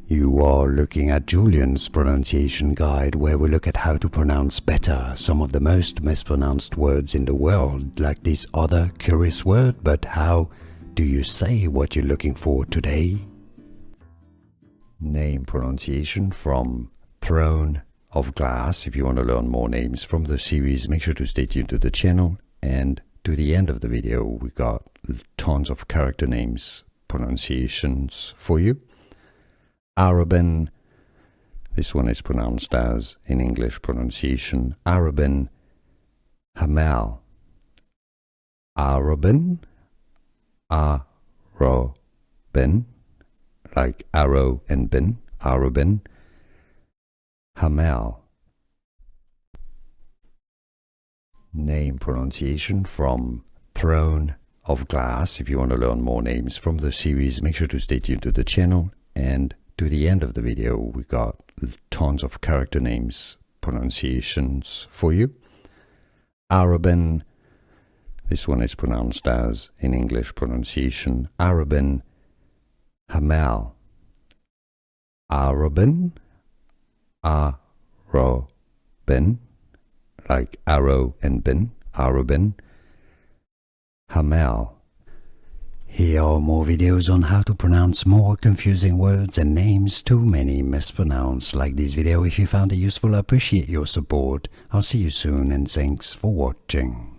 You are looking at Julian's pronunciation guide, where we look at how to pronounce better some of the most mispronounced words in the world, like this other curious word. But how do you say what you're looking for today? Name pronunciation from Throne of Glass. If you want to learn more names from the series, make sure to stay tuned to the channel, and to the end of the video we got tons of character names pronunciations for you. Arobynn, this one is pronounced as, in English pronunciation, Arobynn Hamel. Arobynn, Arobynn, like arrow and bin, Arobynn Hamel. Name pronunciation from Throne of Glass. If you want to learn more names from the series, make sure to stay tuned to the channel, and to the end of the video we got tons of character names pronunciations for you. Arobynn, this one is pronounced as, in English pronunciation, Arobynn Hamel. Arobynn, Arobynn, like arrow and bin, Arobynn Hamel. Here are more videos on how to pronounce more confusing words and names too many mispronounced. Like this video if you found it useful. I appreciate your support. I'll see you soon, and thanks for watching.